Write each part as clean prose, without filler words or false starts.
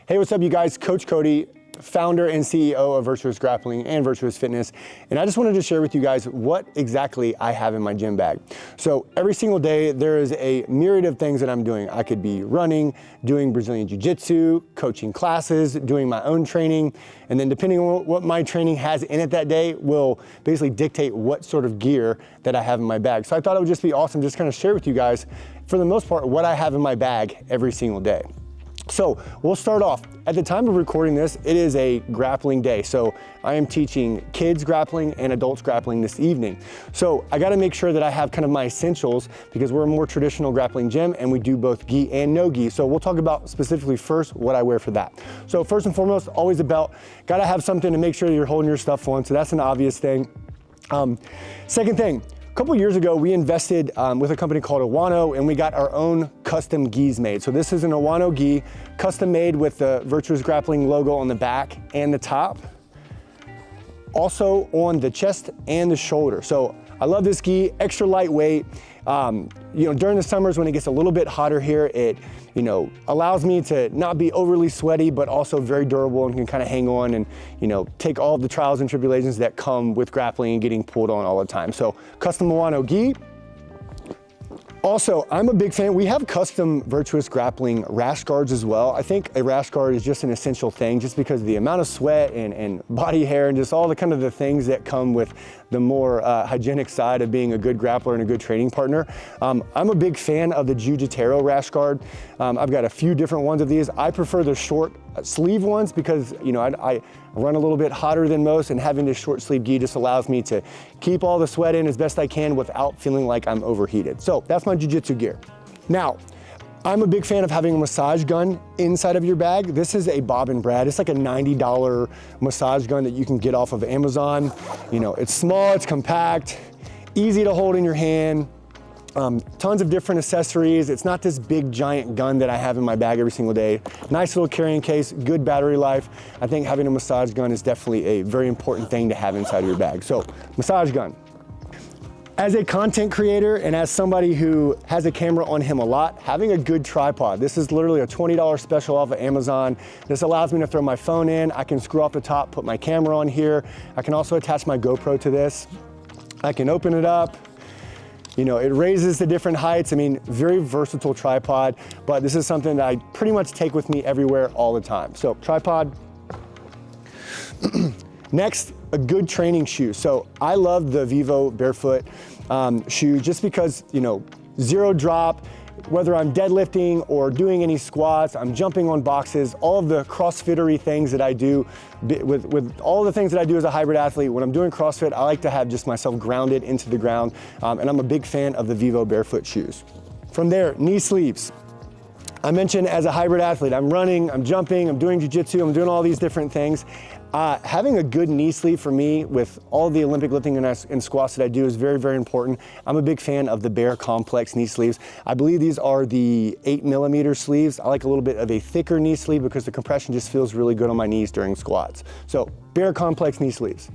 Hey, what's up, you guys? Coach Cody, founder and CEO of Virtuous Grappling and Virtuous Fitness. And I just wanted to share with you guys what exactly I have in my gym bag. So every single day, there is a myriad of things that I'm doing. I could be running, doing Brazilian Jiu Jitsu, coaching classes, doing my own training. And then depending on what my training has in it that day will basically dictate what sort of gear that I have in my bag. So I thought it would just be awesome just kind of share with you guys, for the most part, what I have in my bag every single day. So we'll start off. At the time of recording this, it is a grappling day. So I am teaching kids grappling and adults grappling this evening. So I gotta make sure that I have kind of my essentials because we're a more traditional grappling gym and we do both gi and no gi. So we'll talk about specifically first what I wear for that. So first and foremost, always a belt. Gotta have something to make sure you're holding your stuff on. So that's an obvious thing. Second thing, a couple years ago, we invested with a company called Awano, and we got our own custom gis made. So this is an Awano gi, custom made with the Virtuous Grappling logo on the back and the top. Also on the chest and the shoulder. So I love this gi, extra lightweight. During the summers when it gets a little bit hotter here, it allows me to not be overly sweaty, but also very durable and can kind of hang on and, take all of the trials and tribulations that come with grappling and getting pulled on all the time. So custom Awano gi. Also, I'm a big fan. We have custom Virtuous Grappling rash guards as well. I think a rash guard is just an essential thing just because of the amount of sweat and body hair and just all the kind of the things that come with the more hygienic side of being a good grappler and a good training partner. I'm a big fan of the Jiu Jitsu rash guard. I've got a few different ones of these. I prefer the short sleeve ones because I run a little bit hotter than most, and having this short sleeve gi just allows me to keep all the sweat in as best I can without feeling like I'm overheated. So that's my jiu-jitsu gear. Now, I'm a big fan of having a massage gun inside of your bag. This is a Bob and Brad. It's like a $90 massage gun that you can get off of Amazon. It's small, it's compact, easy to hold in your hand. Tons of different accessories. It's not this big giant gun that I have in my bag every single day. Nice little carrying case, good battery life. I think having a massage gun is definitely a very important thing to have inside of your bag. So, massage gun. As a content creator and as somebody who has a camera on him a lot, having a good tripod. This is literally a $20 special off of Amazon. This allows me to throw my phone in. I can screw off the top, put my camera on here. I can also attach my GoPro to this. I can open it up. It raises to different heights. Very versatile tripod, but this is something that I pretty much take with me everywhere all the time. So tripod. Next, a good training shoe. So I love the Vivo Barefoot shoe just because, zero drop. Whether I'm deadlifting or doing any squats, I'm jumping on boxes, all of the CrossFittery things that I do, with all the things that I do as a hybrid athlete, when I'm doing CrossFit, I like to have just myself grounded into the ground, and I'm a big fan of the Vivo Barefoot shoes. From there, knee sleeves. I mentioned as a hybrid athlete, I'm running, I'm jumping, I'm doing jiu-jitsu, I'm doing all these different things. Having a good knee sleeve for me with all the Olympic lifting and squats that I do is very, very important. I'm a big fan of the Bear Complex knee sleeves. I believe these are the 8mm sleeves. I like a little bit of a thicker knee sleeve because the compression just feels really good on my knees during squats. So Bear Complex knee sleeves.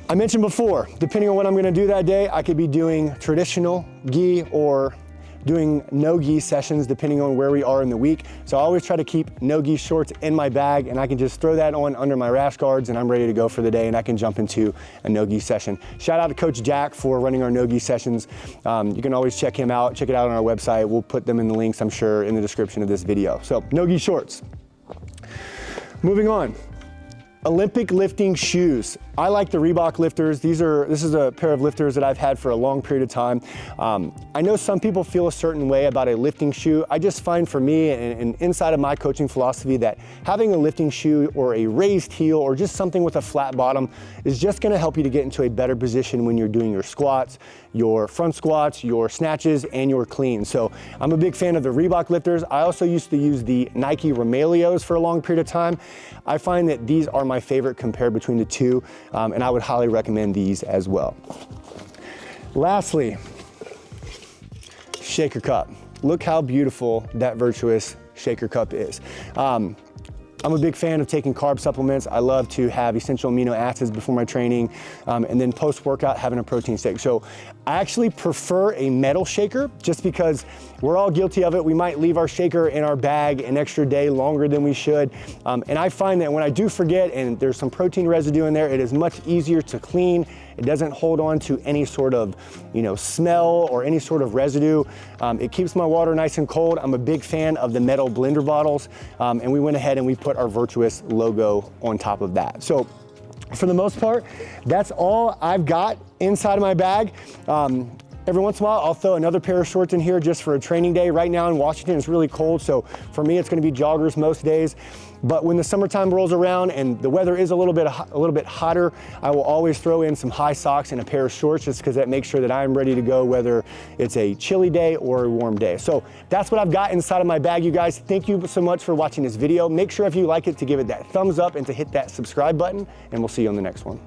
I mentioned before, depending on what I'm gonna do that day, I could be doing traditional gi or doing no-gi sessions depending on where we are in the week. So I always try to keep no-gi shorts in my bag, and I can just throw that on under my rash guards and I'm ready to go for the day, and I can jump into a no-gi session. Shout out to Coach Jack for running our no-gi sessions. You can always check him out, check it out on our website. We'll put them in the links, I'm sure, in the description of this video. So no-gi shorts. Moving on. Olympic lifting shoes. I like the Reebok lifters. This is a pair of lifters that I've had for a long period of time. I know some people feel a certain way about a lifting shoe. I just find for me and inside of my coaching philosophy that having a lifting shoe or a raised heel or just something with a flat bottom is just gonna help you to get into a better position when you're doing your squats, your front squats, your snatches, and your cleans. So I'm a big fan of the Reebok lifters. I also used to use the Nike Romaleos for a long period of time. I find that these are my favorite compared between the two, and I would highly recommend these as well. Lastly, shaker cup. Look how beautiful that Virtuous shaker cup is. I'm a big fan of taking carb supplements. I love to have essential amino acids before my training, and then post-workout having a protein shake. So I actually prefer a metal shaker just because we're all guilty of it. We might leave our shaker in our bag an extra day longer than we should. And I find that when I do forget and there's some protein residue in there, it is much easier to clean. It doesn't hold on to any sort of, smell or any sort of residue. It keeps my water nice and cold. I'm a big fan of the metal blender bottles, and we went ahead and we put our Virtuous logo on top of that. So for the most part, that's all I've got inside of my bag. Every once in a while, I'll throw another pair of shorts in here just for a training day. Right now in Washington, it's really cold, so for me, it's gonna be joggers most days. But when the summertime rolls around and the weather is a little bit hotter, I will always throw in some high socks and a pair of shorts just because that makes sure that I'm ready to go whether it's a chilly day or a warm day. So that's what I've got inside of my bag, you guys. Thank you so much for watching this video. Make sure if you like it to give it that thumbs up and to hit that subscribe button, and we'll see you on the next one.